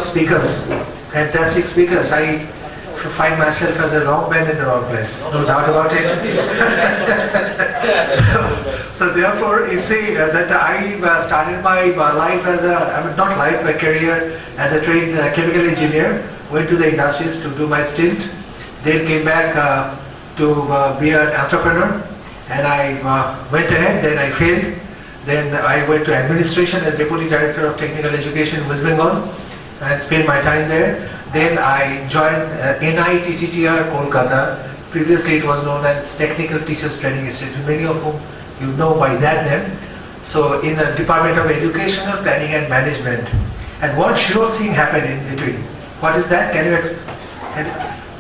speakers, fantastic speakers. I find myself as a wrong man in the wrong place, no doubt about it. so therefore, it's that I started my life as not life, my career as a trained chemical engineer. Went to the industries to do my stint, then came back to be an entrepreneur, and I went ahead. Then I failed. Then I went to administration as Deputy Director of Technical Education in West Bengal and spent my time there. Then I joined NITTR Kolkata. Previously it was known as Technical Teachers Training Institute, many of whom you know by that name. So in the Department of Educational Planning and Management. And one sure thing happened in between. What is that? Can you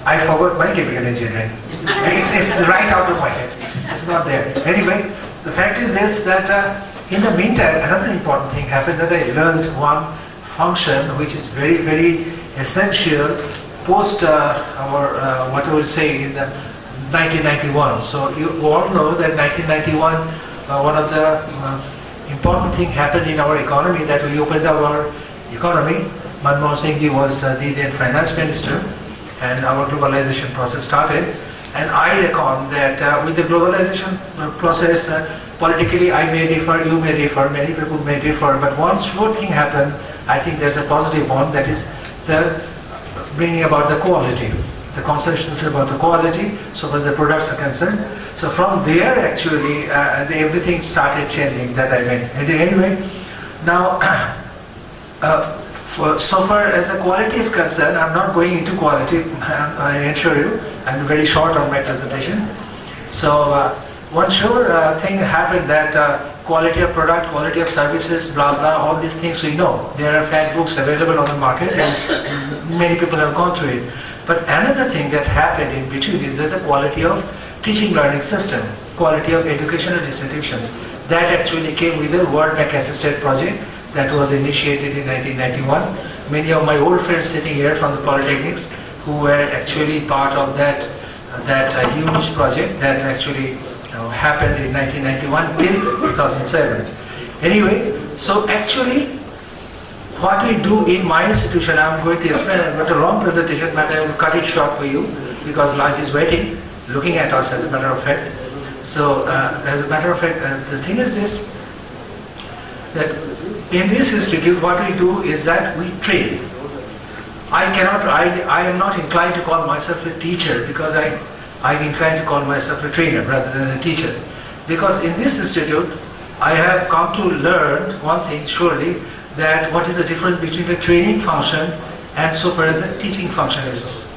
I forgot my chemical engineering. It's right out of my head. It's not there. Anyway, the fact is this, that in the meantime, another important thing happened, that I learned one function which is very, very essential post our, what I would say, in the 1991. So you all know that 1991, one of the important thing happened in our economy, that we opened up our economy. Manmohan Singh ji was the then finance minister, and our globalization process started. And I reckon that with the globalization process, politically I may differ, you may differ, many people may differ, but one sure thing happened. I think there's a positive one, that is the bringing about the quality, the consensus about the quality, so far as the products are concerned. So from there actually everything started changing that I meant. Anyway, now so far as the quality is concerned, I'm not going into quality, I assure you. I'm very short on my presentation. So one sure thing happened, that quality of product, quality of services, blah blah, all these things we know. There are fact books available on the market and many people have gone through it. But another thing that happened in between is that the quality of teaching learning system, quality of educational institutions. That actually came with the World Bank Assisted project that was initiated in 1991. Many of my old friends sitting here from the polytechnics who were actually part of that huge project that actually happened in 1991 till 2007. Anyway, so actually what we do in my institution, I'm going to explain. I've got a long presentation, but I will cut it short for you because lunch is waiting, looking at us, as a matter of fact. So as a matter of fact, the thing is this, that in this institute what we do is that we train. I am not inclined to call myself a teacher, because I'm inclined to call myself a trainer rather than a teacher. Because in this institute, I have come to learn one thing surely, that what is the difference between the training function and so far as the teaching function is.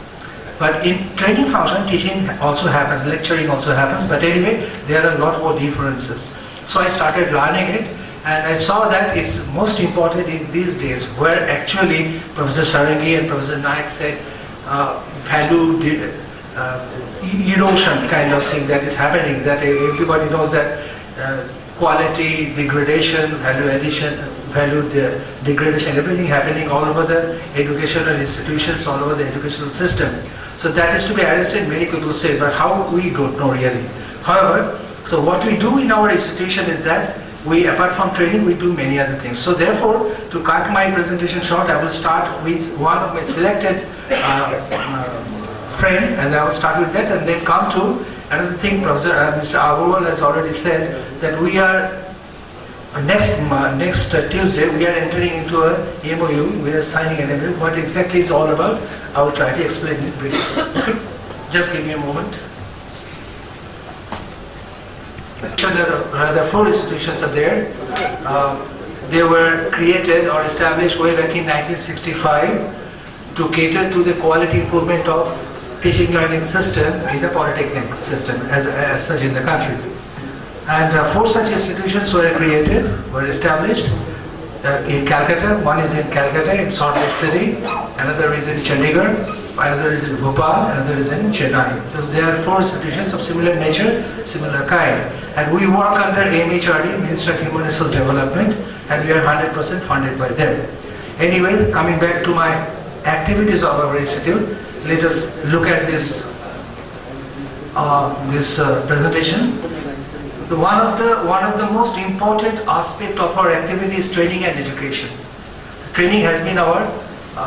But in training function, teaching also happens, lecturing also happens, but anyway, there are a lot more differences. So I started learning it, and I saw that it's most important in these days, where actually Professor Sarangi and Professor Naik said value erosion kind of thing that is happening, that everybody knows that quality degradation, value addition, value degradation, everything happening all over the educational institutions, all over the educational system. So that is to be arrested, many people say, but how, we don't know really. However, so what we do in our institution is that we, apart from training, we do many other things. So therefore, to cut my presentation short, I will start with one of my selected friend, and I will start with that, and then come to another thing. Professor Mr. Agarwal has already said that we are next Tuesday we are entering into a MOU. We are signing an MOU. What exactly is all about, I will try to explain it briefly. Just give me a moment. Rather, 4 institutions are there. They were created or established way back in 1965 to cater to the quality improvement of teaching learning system in the polytechnic system as such in the country. And 4 such institutions were created, were established in Calcutta. One is in Calcutta, in Salt Lake City, another is in Chandigarh, another is in Bhopal, another is in Chennai. So there are 4 institutions of similar nature, similar kind. And we work under MHRD, Ministry of Human Resource Development, and we are 100% funded by them. Anyway, coming back to my activities of our institute, let us look at this presentation. One of the most important aspect of our activity is training and education. Training has been our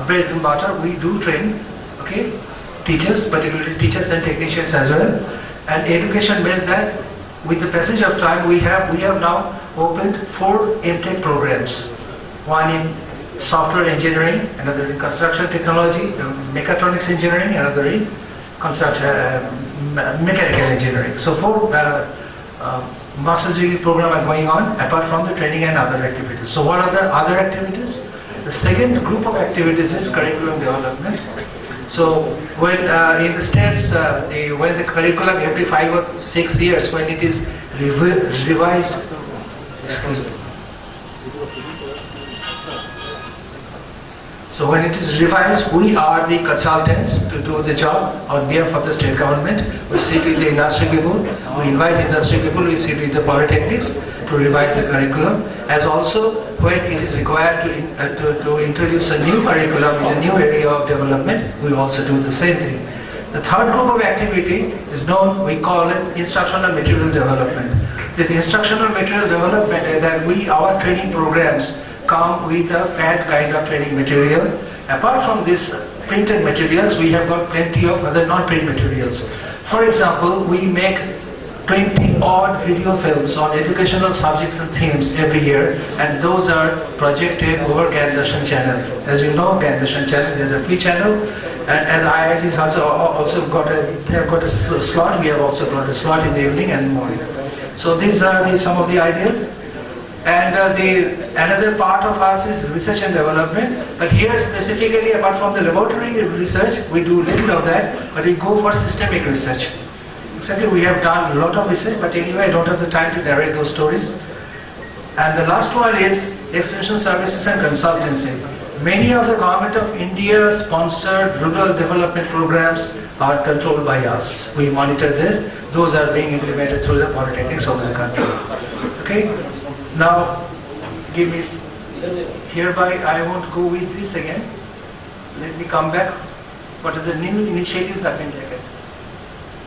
bread and butter. We do train, okay, teachers, particularly teachers and technicians as well. And education means that with the passage of time, we have now opened 4 MTech programs. One in software engineering, another in construction technology, mechatronics engineering, another in mechanical engineering. So 4 master's degree program are going on apart from the training and other activities. So what are the other activities? The second group of activities is curriculum development. So when in the States, when the curriculum every 5 or 6 years, when it is revised, excuse me. So when it is revised, we are the consultants to do the job on behalf of the state government. We sit with the industry people, we invite industry people, we sit with the polytechnics to revise the curriculum. As also when it is required to introduce a new curriculum in a new area of development, we also do the same thing. The third group of activity is known, we call it instructional material development. This instructional material development is that our training programs come with a fat kind of training material. Apart from this printed materials, we have got plenty of other non-print materials. For example, we make 20 odd video films on educational subjects and themes every year, and those are projected over Gyandarshan channel. As you know, Gyandarshan channel is a free channel, and IITs also they have got a slot. We have also got a slot in the evening and morning. So these are some of the ideas. And another part of us is research and development. But here specifically, apart from the laboratory research, we do little of that, but we go for systemic research. Exactly, we have done a lot of research, but anyway, I don't have the time to narrate those stories. And the last one is extension services and consultancy. Many of the Government of India sponsored rural development programs are controlled by us. We monitor this. Those are being implemented through the polytechnics over the country. Okay? Now, hereby I won't go with this again. Let me come back. What are the new initiatives have been taken?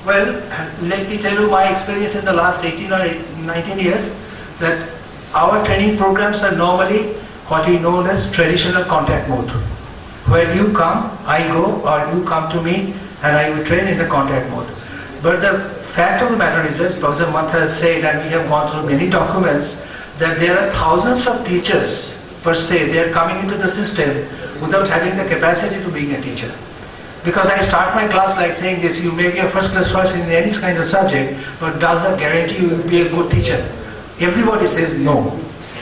Well, let me tell you my experience in the last 18 or 19 years, that our training programs are normally what we know as traditional contact mode, where you come, I go, or you come to me and I will train in the contact mode. But the fact of the matter is, as Professor Mantha has said, and we have gone through many documents, that there are thousands of teachers per se, they are coming into the system without having the capacity to being a teacher. Because I start my class like saying this, you may be a first class person in any kind of subject, but does that guarantee you will be a good teacher? Everybody says no.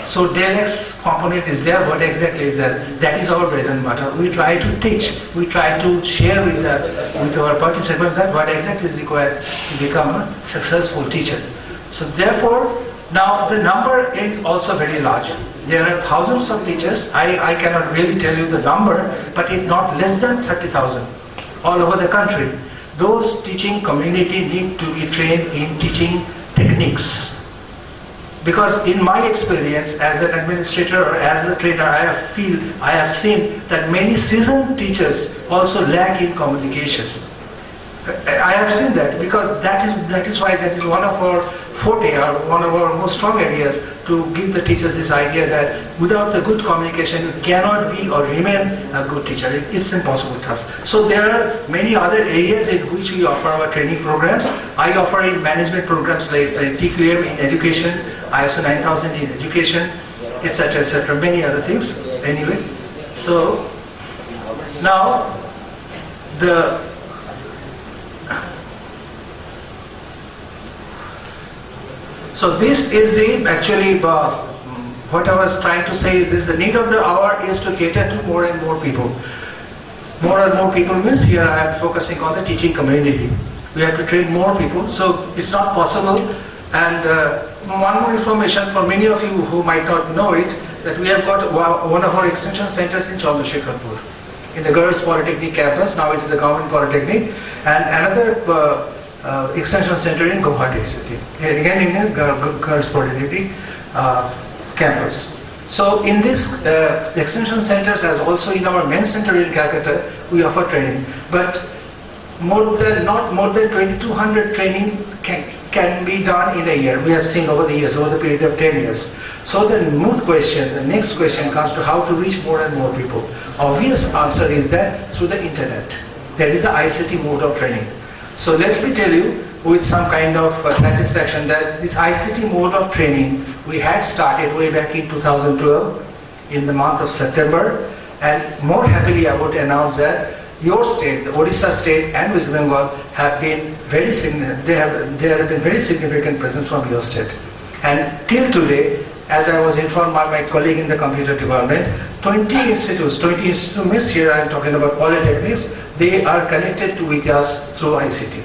So del X component is there, what exactly is that? That is our bread and butter. We try to teach, we try to share with our participants that what exactly is required to become a successful teacher. So therefore, now the number is also very large. There are thousands of teachers. I cannot really tell you the number, but it's not less than 30,000 all over the country. Those teaching community need to be trained in teaching techniques. Because in my experience as an administrator or as a trainer, I have seen that many seasoned teachers also lack in communication. I have seen that because that is why that is one of our forte or one of our most strong areas, to give the teachers this idea that without the good communication you cannot be or remain a good teacher. It's impossible task. So there are many other areas in which we offer our training programs. I offer in management programs like say TQM in education, ISO 9000 in education, etc., many other things. Anyway, so now So this is the actually what I was trying to say is this: the need of the hour is to cater to more and more people. More and more people means here I am focusing on the teaching community. We have to train more people, so it's not possible. And one more information for many of you who might not know it, that we have got one of our extension centers in Chandrasekharpur, in the Girls Polytechnic campus. Now it is a government polytechnic, and another extension center in Guwahati city, again in the Girls Polytechnic campus. So in this extension centers, as also in our main center in Calcutta, we offer training. But not more than 2,200 trainings can be done in a year. We have seen over the years, over the period of 10 years. So the moot question, the next question comes to how to reach more and more people. Obvious answer is that through the internet. That is the ICT mode of training. So let me tell you with some kind of satisfaction that this ICT mode of training we had started way back in 2012 in the month of September, and more happily I would announce that your state, the Odisha state and West Bengal have been very significant. There have been very significant presence from your state. And till today, as I was informed by my colleague in the computer department, 20 institutes means here I am talking about polytechnics, they are connected with us through ICT.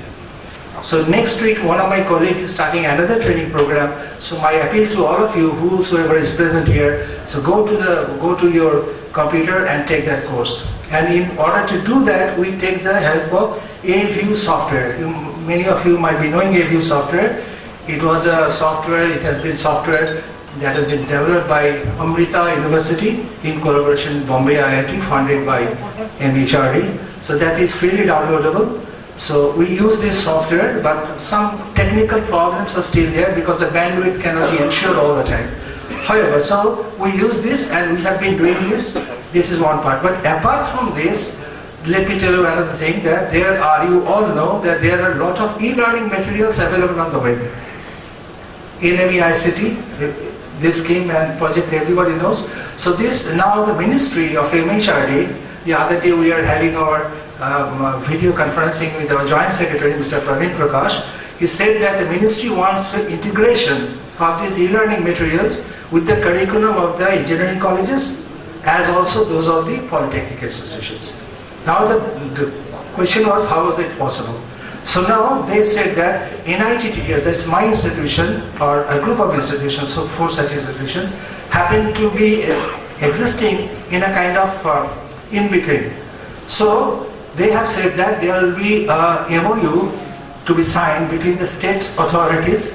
So next week, one of my colleagues is starting another training program. So my appeal to all of you, whosoever is present here, so go to your computer and take that course. And in order to do that, we take the help of eView software. Many of you might be knowing eView software. It was a software, it has been software that has been developed by Amrita University in collaboration with Bombay IIT, funded by NITTR. So that is freely downloadable. So we use this software, but some technical problems are still there because the bandwidth cannot be ensured all the time. However, so we use this and we have been doing this. This is one part. But apart from this, let me tell you another thing, that you all know that there are a lot of e-learning materials available on the web. NME ICT, this scheme and project everybody knows. So this, now the Ministry of MHRD, the other day we are having our video conferencing with our Joint Secretary, Mr. Praveen Prakash. He said that the Ministry wants integration of these e-learning materials with the curriculum of the engineering colleges as also those of the polytechnic institutions. Now the question was, how was it possible? So now they said that NITTR, that's my institution or a group of institutions, so 4 such institutions, happen to be existing in a kind of in-between. So they have said that there will be a MOU to be signed between the state authorities,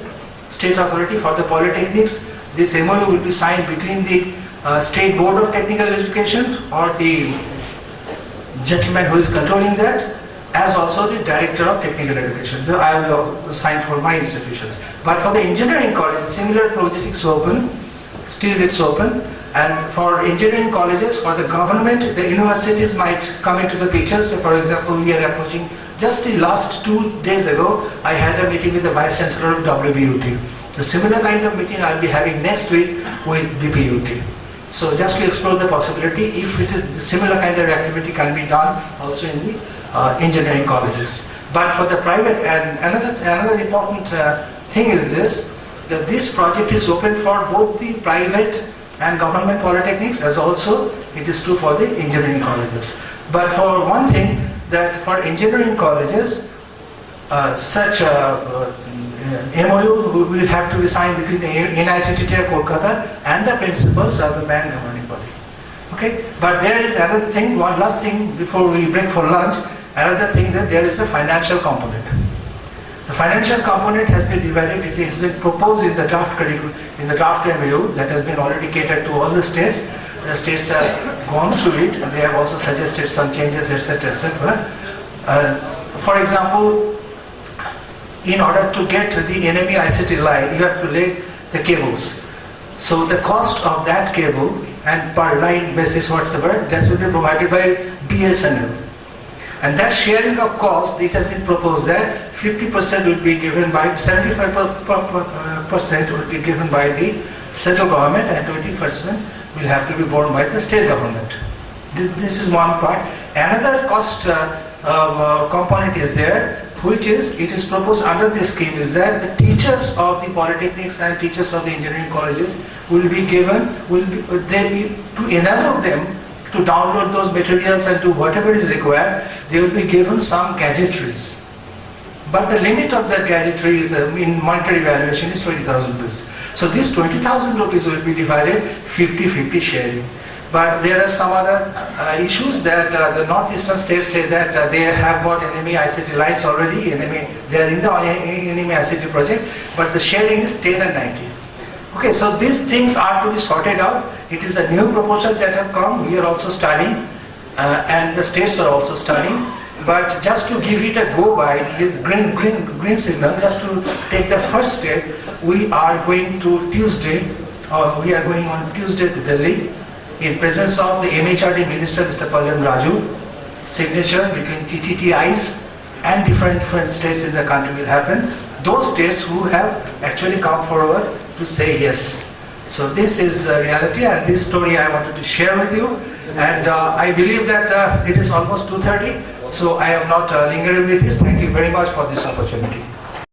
state authority for the polytechnics. This MOU will be signed between the State Board of Technical Education or the gentleman who is controlling that, as also the Director of Technical Education. So I will sign for my institutions. But for the engineering college, similar project is open, still it's open. And for engineering colleges, for the government, the universities might come into the picture. So for example, we are approaching, just the last 2 days ago, I had a meeting with the Vice Chancellor of WBUT. A similar kind of meeting I'll be having next week with BPUT. So just to explore the possibility, if it is the similar kind of activity can be done also in the engineering colleges. But for the private, and another important thing is this, that this project is open for both the private and government polytechnics, as also it is true for the engineering colleges. But for one thing, that for engineering colleges, such a MOU will have to be signed between the NITTR Kolkata and the principals of the band governing body. Okay, but there is another thing, one last thing before we break for lunch, another thing, that there is a financial component. The financial component has been divided, it has been proposed in the draft curriculum, in the draft MOU that has been already catered to all the states. The states have gone through it, and they have also suggested some changes, etc., etc. For example, in order to get the NME ICT line, you have to lay the cables. So the cost of that cable and per line basis whatsoever, that will be provided by BSNL. And that sharing of cost, it has been proposed that 50% will be given by, 75% will be given by the central government and 20% will have to be borne by the state government. This is one part. Another cost component is there, which is, it is proposed under this scheme is that the teachers of the polytechnics and teachers of the engineering colleges will be given, to enable them to download those materials and do whatever is required, they will be given some gadgetaries. But the limit of that gadgetry is, in monetary valuation, is 20,000 rupees. So this 20,000 rupees will be divided 50-50 sharing. But there are some other issues that the northeastern states say that they have got NME ICT lines already, they are in the NME ICT project, but the sharing is 10 and 90. Okay, so these things are to be sorted out. It is a new proposal that have come. We are also studying, and the states are also studying. But just to give it a go by, green signal, just to take the first step, we are going to Tuesday, we are going on Tuesday to Delhi in presence of the MHRD Minister, Mr. Pallam Raju. Signature between TTTIs and different states in the country will happen. Those states who have actually come forward to say yes. So this is reality, and this story I wanted to share with you. And I believe that it is almost 2:30, so I am not lingering with this. Thank you very much for this opportunity.